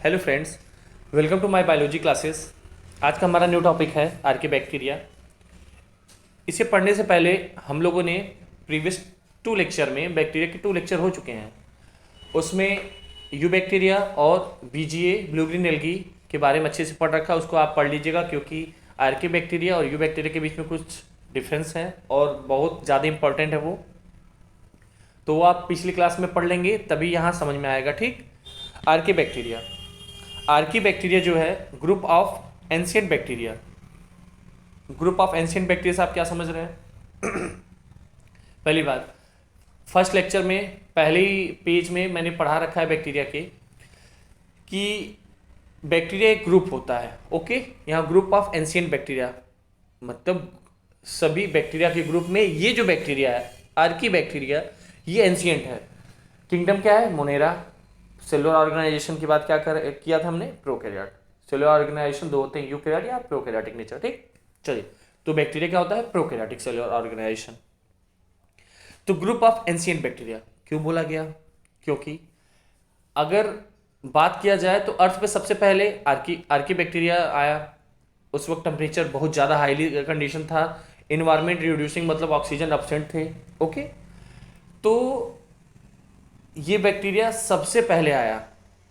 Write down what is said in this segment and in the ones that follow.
Hello friends, welcome to my biology classes. आज का हमारा न्यू टॉपिक है आर्कीबैक्टीरिया। इसे पढ़ने से पहले हम लोगों ने प्रीवियस 2 लेक्चर में बैक्टीरिया के 2 लेक्चर हो चुके हैं। उसमें यू बैक्टीरिया और बीजीए ब्लू ग्रीन एल्गी के बारे में अच्छे से पढ़ रखा, उसको आप पढ़ लीजिएगा क्योंकि आर्कीबैक्टीरिया और यू बैक्टीरिया के बीच में कुछ डिफरेंस है और बहुत ज़्यादा इंपॉर्टेंट है वो। तो वो आप पिछली क्लास में पढ़ लेंगे तभी यहाँ समझ में आएगा। ठीक, आर्कीबैक्टीरिया आर्कीबैक्टीरिया जो है group of ancient bacteria. Group of ancient bacteria से आप क्या समझ रहे हैं? पहली बात, फर्स्ट लेक्चर में पहले ही पेज में मैंने पढ़ा रखा है बैक्टीरिया के कि बैक्टीरिया एक ग्रुप होता है। ओके, यहाँ ग्रुप ऑफ एंशिएंट बैक्टीरिया मतलब सभी बैक्टीरिया के ग्रुप में ये जो बैक्टीरिया है आर्कीबैक्टीरिया, ये एंशिएंट है। किंगडम क्या है? मोनेरा। सेलुलर ऑर्गेनाइजेशन की बात किया था हमने? प्रोकैरियोट। सेलुलर ऑर्गेनाइजेशन 2 होते हैं, यूकैरियोट या प्रोकैरियोटिक नेचर। ठीक, चलिए, तो बैक्टीरिया क्या होता है? Prokaryotic cellular organisation. तो ग्रुप ऑफ एंशिएंट बैक्टीरिया क्यों बोला गया? क्योंकि अगर बात किया जाए तो अर्थ पे सबसे पहले आर्कीबैक्टीरिया आया। उस वक्त टेम्परेचर बहुत ज़्यादा हाईली कंडीशन था, इन्वायरमेंट रिड्यूसिंग मतलब ऑक्सीजन एब्सेंट थे। ओके, तो ये बैक्टीरिया सबसे पहले आया।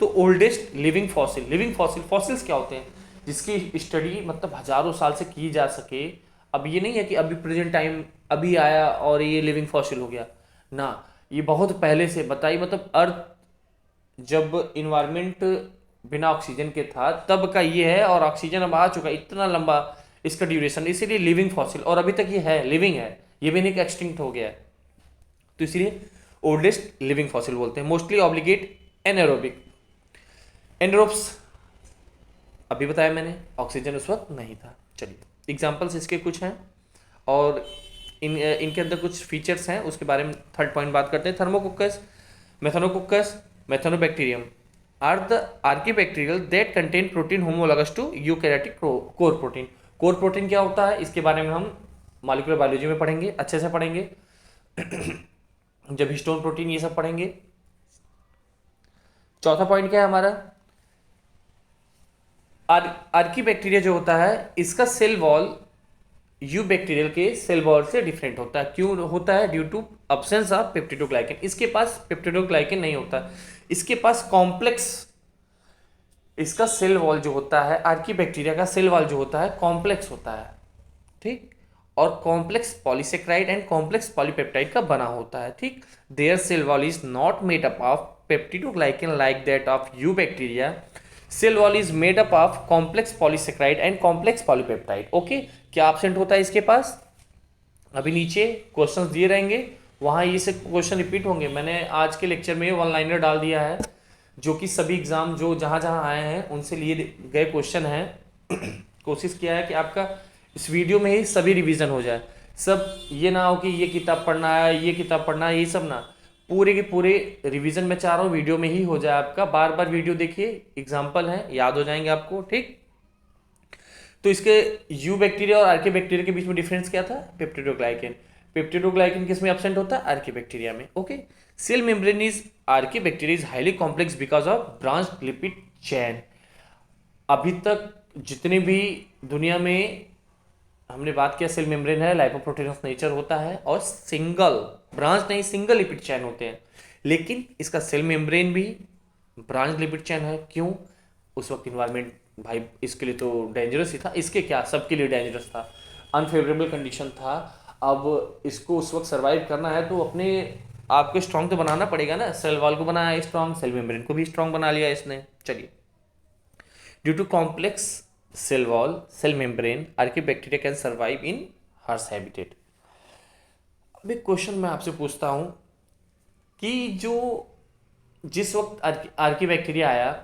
तो ओल्डेस्ट लिविंग फॉसिल्स क्या होते हैं जिसकी स्टडी मतलब हजारों साल से की जा सके। अब ये नहीं है कि अभी प्रेजेंट टाइम अभी आया और ये लिविंग फॉसिल हो गया ना, ये बहुत पहले से बताइए। मतलब अर्थ जब इन्वायरमेंट बिना ऑक्सीजन के था तब का ये है, और ऑक्सीजन अब आ चुका, इतना लंबा इसका ड्यूरेशन, इसीलिए लिविंग फॉसिल। और अभी तक ये है, लिविंग है, ये भी नहीं कि एक्सटिंक्ट हो गया है। तो इसीलिए ओल्डेस्ट लिविंग फॉसिल बोलते हैं। Mostly obligate anaerobic. एनरोब्स अभी बताया मैंने, ऑक्सीजन उस वक्त नहीं था। चलिए, एग्जांपल्स इसके कुछ हैं और इनके अंदर कुछ फीचर्स हैं, उसके बारे में थर्ड पॉइंट बात करते हैं। Thermococcus, Methanococcus, Methanobacterium are the archaebacterial that contain protein homologous to eukaryotic core protein. Core protein क्या होता है इसके बारे में हम मॉलिक्यूलर बायोलॉजी में पढ़ेंगे, अच्छे से पढ़ेंगे जब हिस्टोन प्रोटीन ये सब पढ़ेंगे। चौथा पॉइंट क्या है हमारा? आर्कीबैक्टीरिया जो होता है इसका सेल वॉल यू बैक्टीरियल के सेल वॉल से डिफरेंट होता है। क्यों होता है? Due to absence of peptidoglycan. इसके पास पेप्टिडोग्लाइकन नहीं होता, इसके पास कॉम्प्लेक्स, इसका सेल वॉल जो होता है आर्कीबैक्टीरिया का सेल वॉल जो होता है कॉम्प्लेक्स होता है। ठीक, और complex polysaccharide and complex polypeptide का बना होता है। ठीक, their cell wall is not made up of peptidoglycan like that of eubacteria. Cell wall is made up of complex polysaccharide and complex polypeptide. Okay, क्या absent होता है इसके पास? अभी नीचे क्वेश्चंस दिए रहेंगे, वहां ये से क्वेश्चन रिपीट होंगे। मैंने आज के लेक्चर में वन लाइनर डाल दिया है जो कि सभी एग्जाम जो जहां जहां आए हैं उनसे लिए गए क्वेश्चन हैं। कोशिश किया है कि आपका इस वीडियो में ही सभी रिवीजन हो जाए। सब ये ना हो कि ये किताब पढ़ना है, ये किताब पढ़ना है, ये सब ना, पूरे के पूरे रिवीजन में चाह रहा हूँ वीडियो में ही हो जाए आपका। बार बार वीडियो देखिए, एग्जाम्पल हैं, याद हो जाएंगे आपको। ठीक, तो इसके यू बैक्टीरिया और आर्कीबैक्टीरिया के बीच में डिफरेंस क्या था? पेप्टिडोग्लाइकन। पेप्टिडोग्लाइकन किस में एब्सेंट होता है? आर्कीबैक्टीरिया में। Okay, cell membrane is archaebacteria is highly complex because of branch lipid chain. अभी तक जितने भी दुनिया में हमने बात किया, सेल मेम्ब्रेन है, लाइपोप्रोटीन ऑफ नेचर होता है और सिंगल ब्रांच नहीं, सिंगल लिपिड चैन होते हैं। लेकिन इसका सेल मेम्ब्रेन भी ब्रांच लिपिड चैन है। क्यों? उस वक्त इन्वायरमेंट भाई इसके लिए तो डेंजरस ही था। इसके क्या, सबके लिए डेंजरस था, अनफेवरेबल कंडीशन था। अब इसको उस वक्त सर्वाइव करना है तो अपने आपको स्ट्रॉन्ग तो बनाना पड़ेगा ना। सेल वॉल को बनाया स्ट्रॉन्ग, सेल मेम्ब्रेन को भी स्ट्रॉन्ग बना लिया इसने। चलिए, due to complex cell wall cell membrane archaebacteria can survive in harsh habitat. अब एक क्वेश्चन मैं आपसे पूछता हूं कि जो जिस वक्त आर्कीबैक्टीरिया आया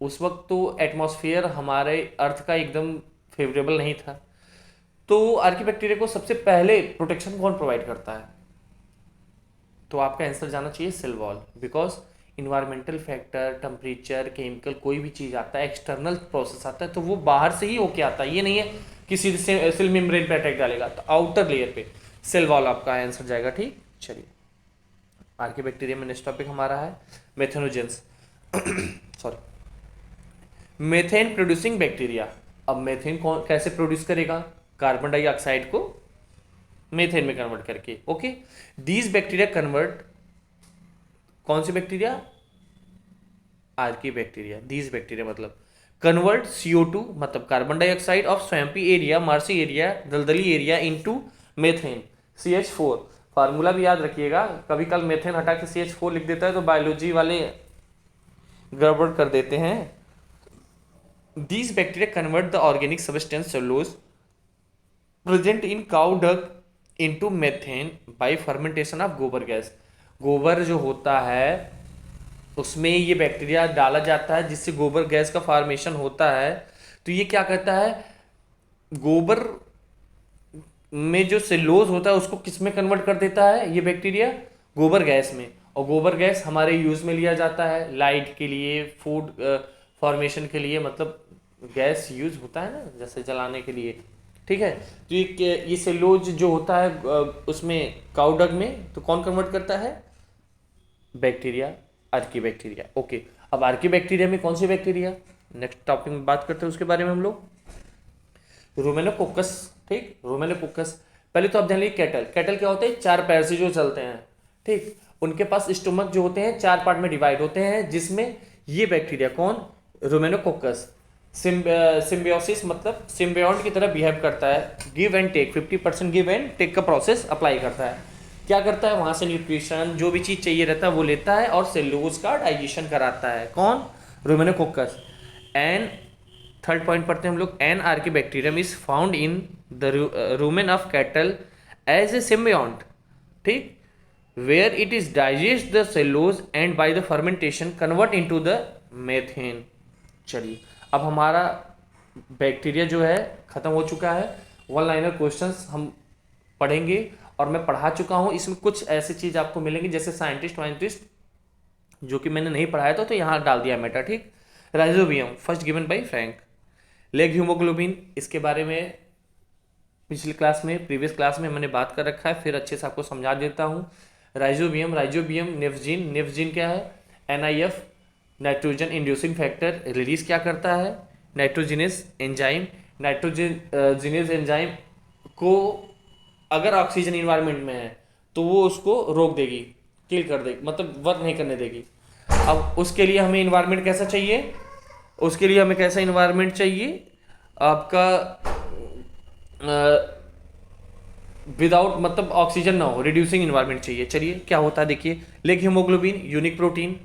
उस वक्त तो एटमॉस्फेयर हमारे अर्थ का एकदम फेवरेबल नहीं था। तो आर्कीबैक्टीरिया को सबसे पहले प्रोटेक्शन कौन प्रोवाइड करता है? तो आपका आंसर जाना चाहिए cell wall. Because environmental factor, temperature, chemical, कोई भी चीज़ आता है, एक्सटर्नल प्रोसेस आता है तो वो बाहर से ही होके आता है। ये नहीं है कि सीधे सेल मेम्ब्रेन पे अटैक डालेगा, तो आउटर लेयर पे सेल वॉल आपका आंसर जाएगा। ठीक, चलिए, आर्कीबैक्टीरिया में नेक्स्ट टॉपिक हमारा है methanogens. Sorry, methane producing bacteria. अब मेथेन कौन कैसे प्रोड्यूस करेगा? कार्बन डाइऑक्साइड को मेथेन में कन्वर्ट करके। ओके, दीज बैक्टीरिया कन्वर्ट, कौन सी bacteria? Archaebacteria. These bacteria मतलब कन्वर्ट CO2 मतलब carbon dioxide of swampy area, marshy area, दलदली area into methane CH4। Formula भी याद रखिएगा, कभी कल मेथेन हटा के CH4 लिख देता है तो बायोलॉजी वाले गड़बड़ कर देते हैं। These bacteria convert the organic substance cellulose present in cow dung into methane bye fermentation of गोबर गैस। गोबर जो होता है उसमें ये बैक्टीरिया डाला जाता है जिससे गोबर गैस का फॉर्मेशन होता है। तो ये क्या करता है, गोबर में जो सेलुलोज होता है उसको किस में कन्वर्ट कर देता है ये बैक्टीरिया? गोबर गैस में। और गोबर गैस हमारे यूज में लिया जाता है लाइट के लिए, फूड फॉर्मेशन के लिए, मतलब गैस यूज होता है ना जैसे जलाने के लिए। ठीक है, तो ये सेलुलोज जो होता है उसमें काउडंग में, तो कौन कन्वर्ट करता है? Bacteria, Archie bacteria. ओके, अब आर्की बैक्टीरिया में कौन सी बैक्टीरिया? नेक्स्ट टॉपिक में बात करते हैं उसके बारे में हम लोग। रोमेनोकोकस। ठीक, रोमेनोकोकस। पहले तो आप ध्यान लीजिए, कैटल। कैटल क्या होते हैं? 4 पैर से जो चलते हैं। ठीक, उनके पास स्टोमक जो होते हैं 4 पार्ट में डिवाइड होते हैं, जिसमें ये बैक्टीरिया कौन? रोमेनोकोकस सिम्बियोसिस मतलब सिम्बियोंट की तरह बिहेव करता है, give and take, 50% give and take का प्रोसेस अप्लाई करता है। क्या करता है? वहां से न्यूट्रिशन जो भी चीज चाहिए रहता है वो लेता है और सेलुलोज का डाइजेशन कराता है। कौन? रोमेनोकोकस। एंड थर्ड पॉइंट पढ़ते हैं हम लोग, an archaebacterium is found in the rumen of cattle as a symbiont. ठीक, where it is digest the cellulose and by the fermentation convert into the methane. चलिए, अब हमारा बैक्टीरिया जो है खत्म हो चुका है। वन लाइनर क्वेश्चंस हम पढ़ेंगे और मैं पढ़ा चुका हूं। इसमें कुछ ऐसी चीज आपको मिलेंगी जैसे साइंटिस्ट वाइंटिस्ट जो कि मैंने नहीं पढ़ाया था तो यहाँ डाल दिया मेटा। ठीक, rhizobium first given by Frank. Leg haemoglobin, इसके बारे में पिछली क्लास में, प्रीवियस क्लास में मैंने बात कर रखा है, फिर अच्छे से आपको समझा देता हूँ। Rhizobium, rhizobium नेफ्जीन। नेफ्जीन क्या है? NIF nitrogen inducing factor release क्या करता है? Nitrogenous enzyme. नाइट्रोजिनस एंजाइम को अगर ऑक्सीजन इन्वायरमेंट में है तो वो उसको रोक देगी, किल कर देगी, मतलब वर्क नहीं करने देगी। अब उसके लिए हमें इन्वायरमेंट कैसा चाहिए? उसके लिए हमें कैसा इन्वायरमेंट चाहिए? आपका विदाउट मतलब ऑक्सीजन ना हो, रिड्यूसिंग इन्वायरमेंट चाहिए। चलिए क्या होता है देखिए। Leg haemoglobin unique protein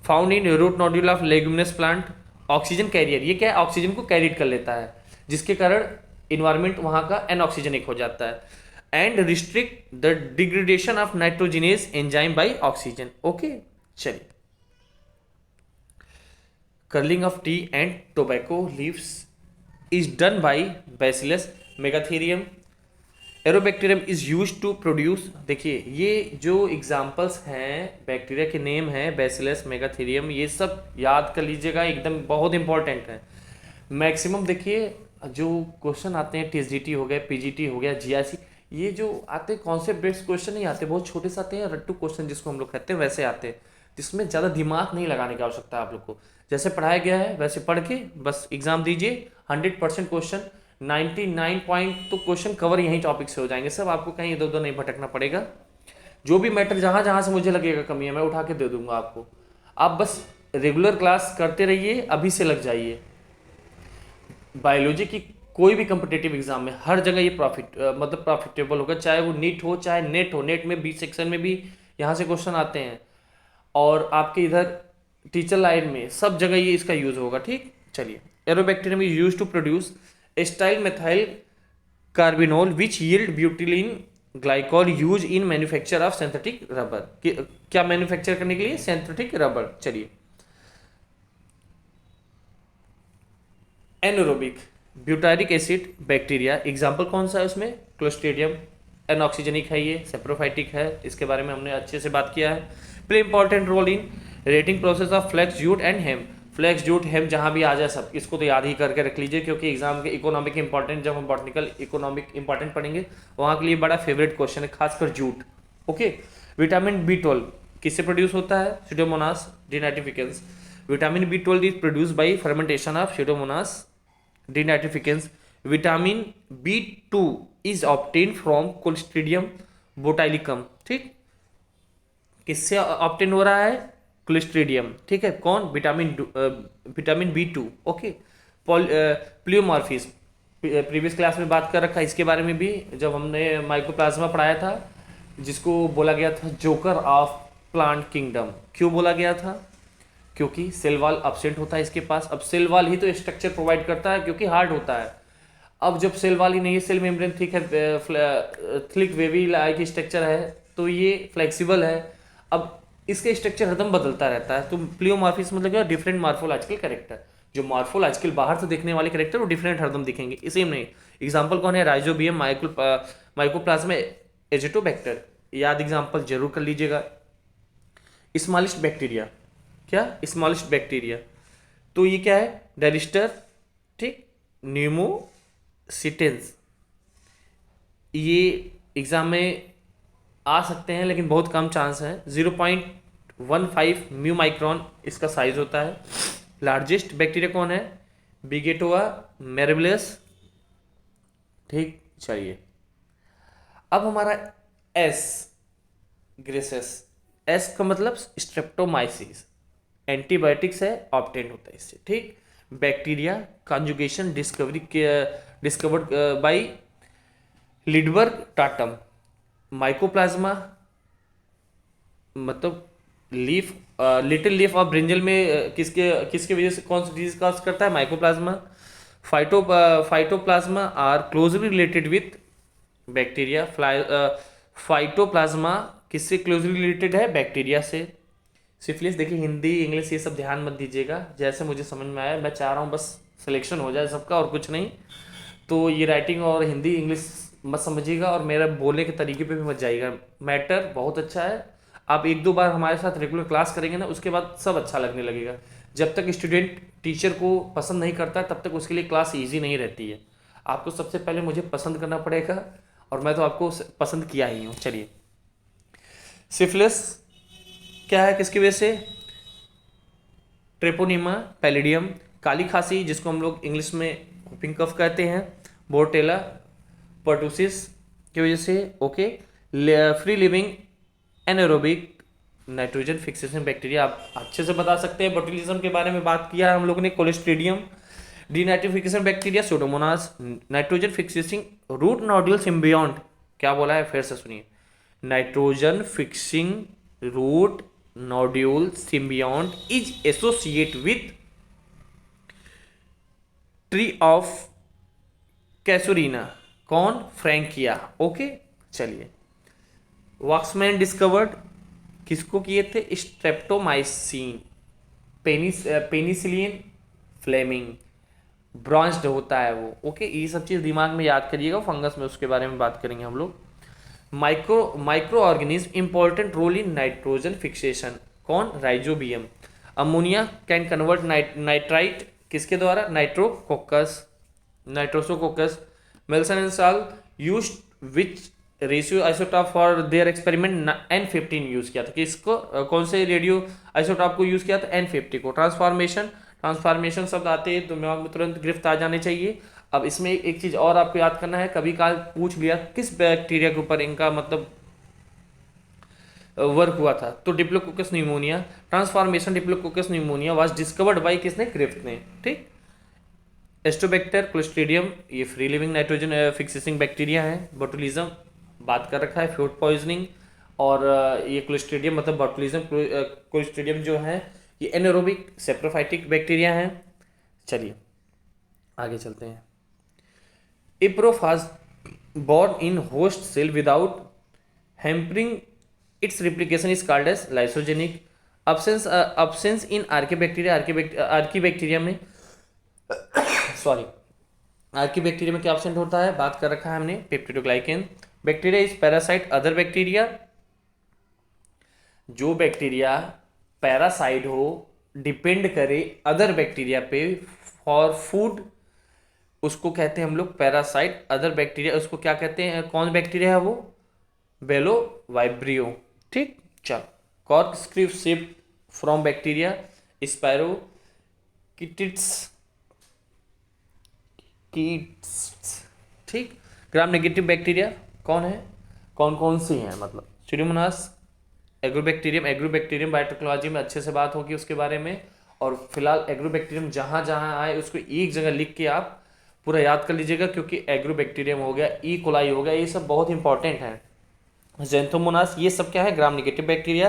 found in root nodule of leguminous plant. Oxygen carrier, ये क्या है? ऑक्सीजन को कैरिड कर लेता है जिसके कारण इन्वायरमेंट वहां का एनऑक्सीजनिक हो जाता है। And restrict the degradation of nitrogenase enzyme by oxygen. Okay, चलिए। Curling of tea and tobacco leaves is done by Bacillus megaterium. Aerobacterium is use to produce, देखिए ये जो एग्जाम्पल्स हैं बैक्टीरिया के नेम हैं, बैसिलस मेगाथेरियम, ये सब याद कर लीजिएगा, एकदम बहुत इंपॉर्टेंट है। मैक्सिमम देखिए जो क्वेश्चन आते हैं TSGT हो गया, PGT हो गया, GIC, ये जो आते हैं कॉन्सेप्ट बेस्ड क्वेश्चन नहीं आते, बहुत छोटे से आते हैं, रट्टू क्वेश्चन जिसको हम लोग कहते हैं वैसे आते हैं, जिसमें ज़्यादा दिमाग नहीं लगाने की आवश्यकता है। आप लोग को जैसे पढ़ाया गया है वैसे पढ़ के बस एग्जाम दीजिए। 100% क्वेश्चन, 99 पॉइंट तो क्वेश्चन कवर यहीं टॉपिक से हो जाएंगे सब, आपको कहीं इधर उधर नहीं भटकना पड़ेगा। जो भी मैटर जहाँ जहाँ से मुझे लगेगा कमी है मैं उठा के दे दूंगा आपको। आप बस रेगुलर क्लास करते रहिए, अभी से लग जाइए। बायोलॉजी की कोई भी कम्पिटेटिव एग्जाम में हर जगह ये मतलब प्रॉफिटेबल होगा, चाहे वो नीट हो चाहे नेट हो। नेट में 20 सेक्शन में भी यहाँ से क्वेश्चन आते हैं और आपके इधर टीचर लाइन में सब जगह ये इसका यूज होगा। ठीक, चलिए। Aerobacterium is use to produce acetyl methyl carbinol which yield butylene glycol use in manufacture of synthetic rubber. क्या मैन्युफैक्चर करने के लिए? Synthetic rubber. चलिए। Anaerobic butyric acid bacteria, example कौन सा है उसमें? क्लोस्ट्रीडियम। एनऑक्सीजनिक है, ये सेप्रोफाइटिक है, इसके बारे में हमने अच्छे से बात किया है। Play important role in retting process of flax jute and hemp. Flax jute hemp जहाँ भी आ जाए सब इसको तो याद ही करके रख लीजिए, क्योंकि एग्जाम के इकोनॉमिक इंपॉर्टेंट, जब हम बॉटनिकल इकोनॉमिक इंपॉर्टेंट पढ़ेंगे वहाँ के लिए बड़ा फेवरेट क्वेश्चन है, खासकर जूट। ओके। विटामिन B12 किससे प्रोड्यूस होता है? Pseudomonas denitrificans. Vitamin B12 is produce by fermentation of Pseudomonas denitrificans. Vitamin B2 is obtain from Clostridium butylicum. ठीक, किससे ऑब्टेन हो रहा है? क्लोस्ट्रीडियम। ठीक है, कौन? Vitamin B2। Okay, प्लियोमॉर्फिज्म previous class में बात कर रखा है इसके बारे में भी, जब हमने माइकोप्लाज्मा पढ़ाया था, जिसको बोला गया था जोकर ऑफ प्लांट किंगडम। क्यों बोला गया था? क्योंकि सेल वॉल एब्सेंट होता है इसके पास। अब सेल वॉल ही तो स्ट्रक्चर प्रोवाइड करता है क्योंकि हार्ड होता है। अब जब सेल वॉल ही नहीं है, सेल मेम्ब्रेन थिक है, थिक वेवी लाइक स्ट्रक्चर है, तो ये फ्लेक्सिबल है। अब इसका स्ट्रक्चर हरदम बदलता रहता है। तो प्लियोमॉर्फिज्म मतलब क्या? Different morphological character. जो मॉर्फोलॉजिकल बाहर से देखने वाले कैरेक्टर वो डिफरेंट हरदम दिखेंगे, इसी में एग्जांपल कौन है? Rhizobium, mycoplasma, Azotobacter. याद एग्जांपल जरूर कर लीजिएगा। स्मॉलेस्ट बैक्टीरिया, क्या? स्मॉलेस्ट बैक्टीरिया, तो ये क्या है? डेलिस्टर, ठीक, न्यूमोसिटेंस। ये एग्जाम में आ सकते हैं लेकिन बहुत कम चांस है। 0.15 म्यू माइक्रोन इसका साइज होता है। लार्जेस्ट बैक्टीरिया कौन है? बिगेटोआ मेरेबलिस। ठीक, चलिए अब हमारा एस ग्रेसेस। एस का मतलब स्ट्रेप्टोमाइसिस, एंटीबायोटिक्स है, ऑब्टेन होता है इससे। ठीक, bacteria conjugation discovered by Lederberg Tatum. Mycoplasma मतलब leaf, little leaf of brinjal में किसके किसके वजह से कौन सी डिजीज कॉज करता है? Mycoplasma. Phytoplasma are closely related with bacteria. Phytoplasma किससे क्लोजली रिलेटेड है? बैक्टीरिया से। सिफिलिस, देखिए हिंदी इंग्लिश ये सब ध्यान मत दीजिएगा, जैसे मुझे समझ में आया। मैं चाह रहा हूँ बस सिलेक्शन हो जाए सबका और कुछ नहीं। तो ये राइटिंग और हिंदी इंग्लिश मत समझिएगा और मेरा बोलने के तरीके पे भी मत जाइएगा। मैटर बहुत अच्छा है, आप एक दो बार हमारे साथ रेगुलर क्लास करेंगे ना, उसके बाद सब अच्छा लगने लगेगा। जब तक स्टूडेंट टीचर को पसंद नहीं करता तब तक उसके लिए क्लास ईजी नहीं रहती है। आपको सबसे पहले मुझे पसंद करना पड़ेगा और मैं तो आपको पसंद किया ही हूँ। चलिए, सिफिलिस क्या है, किसकी वजह से? ट्रेपोनीमा पैलिडियम। काली खांसी जिसको हम लोग इंग्लिश में व्होपिंग कफ कहते हैं, बोर्टेला पर्टुसिस की वजह से। Okay, free living anaerobic nitrogen fixation bacteria, आप अच्छे से बता सकते हैं। बोtulism के बारे में बात किया है हम लोगों ने। Clostridium denitrification bacteria, Pseudomonas nitrogen fixing root nodule symbiont. क्या बोला है? फिर से सुनिए, nitrogen fixing root nodule symbiont is associate with tree of Casuarina. कौन? फ्रैंकिया। ओके, चलिए, वॉक्समैन डिस्कवर्ड किसको किए थे? स्ट्रेप्टोमाइसिन। पेनिसिलिन फ्लेमिंग, ब्रांच्ड होता है वो। ओके, ये सब चीज़ दिमाग में याद करिएगा। फंगस में उसके बारे में बात करेंगे हम लोग। Micro organism important role in nitrogen fixation. कौन? Rhizobium. Ammonia can convert nitrite किसके द्वारा? Nitrosococcus. Meselson and Stahl use which ratio isotope for their experiment? N15 use किया था। किसको? कौन से रेडियो आइसोटॉप को यूज किया था? N50 को। ट्रांसफॉर्मेशन शब्द आते हैं तो दिमाग में तुरंत गिरफ्त आ जाने चाहिए। अब इसमें एक चीज और आपको याद करना है, कभी काल पूछ लिया किस बैक्टीरिया के ऊपर इनका मतलब वर्क हुआ था, तो diplococcus pneumonia. Transformation diplococcus pneumonia was discovered by किसने? ग्रिफ्थ ने। ठीक, एस्टोबैक्टर क्लोस्ट्रीडियम, ये free living nitrogen fixing bacteria है। बोटुलिज्म बात कर रखा है, फूड पॉइजनिंग। और ये क्लोस्ट्रीडियम मतलब बोटुलिज्म, क्लोस्ट्रीडियम जो है ये एनारोबिक सेप्रोफाइटिक बैक्टीरिया है। चलिए आगे चलते हैं। इप्रोफाज born in host cell without hampering its replication is called as lysogenic. Absence in archaebacteria में सॉरी आर्कीबैक्टीरिया में क्या absent होता है? बात कर रखा है हमने, peptidoglycan. Bacteria is parasite other bacteria. जो बैक्टीरिया पैरासाइट हो, डिपेंड करे अदर बैक्टीरिया पे फॉर फूड, उसको कहते हैं हम लोग पैरासाइट। अदर बैक्टीरिया उसको क्या कहते हैं? कौन बैक्टीरिया है वो? Bdellovibrio. ठीक, चलो, corkscrew shift from bacteria spirochetes कीट्स, ठीक। ग्राम नेगेटिव बैक्टीरिया कौन है, कौन कौन सी हैं, मतलब स्यूडोमोनास, एग्रोबैक्टीरियम बायोटेक्नोलॉजी में अच्छे से बात होगी उसके बारे में। और फिलहाल एग्रोबैक्टीरियम जहाँ जहाँ आए उसको एक जगह लिख के आप पूरा याद कर लीजिएगा, क्योंकि एग्रोबैक्टीरियम हो गया, ई कोलाई हो गया, ये सब बहुत इंपॉर्टेंट है। ज़ैंथोमोनास, ये सब क्या है, gram negative bacteria.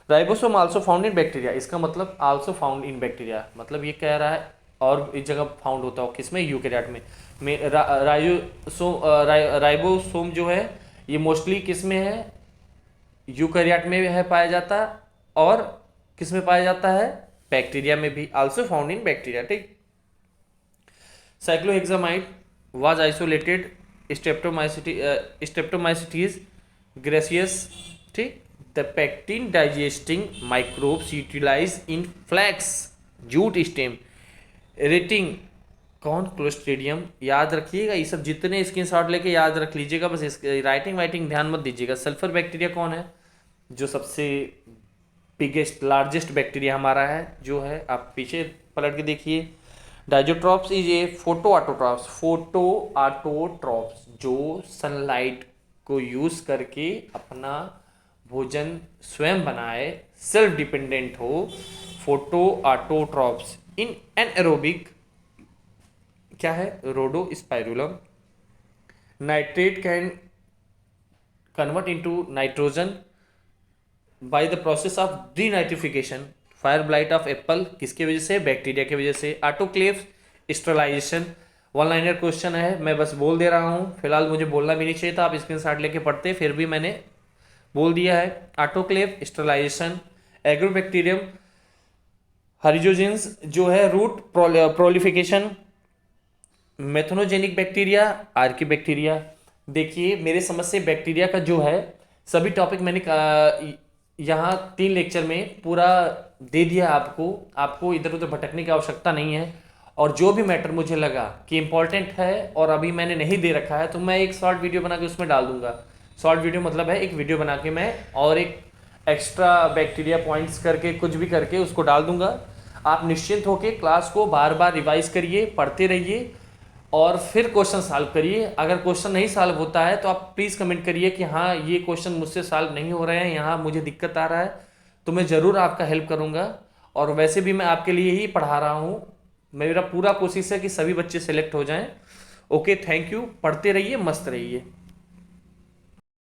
Ribosome also found in bacteria, इसका मतलब आल्सो फाउंड इन बैक्टीरिया, मतलब ये कह रहा है और इस जगह फाउंड होता हो, किसमें, यूकेरियोट में राइबोसोम जो है ये मोस्टली किस में है, यूकेरियोट में है पाया जाता, और किस में पाया जाता है, बैक्टीरिया में भी, आल्सो फाउंड इन बैक्टीरिया, ठीक। Cycloheximide was isolated streptomyces griseus, ठीक। The pectin digesting microbes utilise in flax jute stem retting कौन, क्लोस्ट्रीडियम, याद रखिएगा ये सब, जितने स्क्रीनशॉट लेके याद रख लीजिएगा, बस इस राइटिंग वाइटिंग ध्यान मत दीजिएगा। सल्फर बैक्टीरिया कौन है, जो सबसे बिगेस्ट लार्जेस्ट बैक्टीरिया हमारा है, जो है आप पीछे पलट के देखिए। Diazotrophs is a photo autotrophs जो सनलाइट को यूज करके अपना भोजन स्वयं बनाए, सेल्फ डिपेंडेंट हो, फोटो ऑटोट्रॉप्स। इन एनएरोबिक क्या है, Rhodospirillum, nitrate can convert into nitrogen by the process of denitrification. Fire blight of apple किसकी वजह से, बैक्टीरिया की वजह से। Autoclave sterilization, one liner question है, मैं बस बोल दे रहा हूँ, फिलहाल मुझे बोलना भी नहीं चाहिए था, आप स्क्रीनशॉट लेके पढ़ते, फिर भी मैंने बोल दिया है। Autoclave sterilization. एग्रोबैक्टीरियम हरिजोजेंस जो है root proliferation. Methanogenic bacteria, archaebacteria. देखिए मेरे समझ से बैक्टीरिया का जो है सभी टॉपिक मैंने यहाँ 3 लेक्चर में पूरा दे दिया आपको इधर उधर भटकने की आवश्यकता नहीं है। और जो भी मैटर मुझे लगा कि इम्पोर्टेंट है और अभी मैंने नहीं दे रखा है, तो मैं एक शॉर्ट वीडियो बना के उसमें डाल दूंगा। शॉर्ट वीडियो मतलब है एक वीडियो बना के मैं और एक एक्स्ट्रा बैक्टीरिया पॉइंट्स करके कुछ भी करके उसको डाल दूंगा। आप निश्चिंत होकर क्लास को बार बार रिवाइज करिए, पढ़ते रहिए और फिर क्वेश्चन सॉल्व करिए। अगर क्वेश्चन नहीं सॉल्व होता है तो आप प्लीज़ कमेंट करिए कि हाँ ये क्वेश्चन मुझसे सॉल्व नहीं हो रहे हैं, यहाँ मुझे दिक्कत आ रहा है, तो मैं ज़रूर आपका हेल्प करूँगा। और वैसे भी मैं आपके लिए ही पढ़ा रहा हूँ, मेरा पूरा कोशिश है कि सभी बच्चे सेलेक्ट हो जाएं। ओके, थैंक यू, पढ़ते रहिए, मस्त रहिए।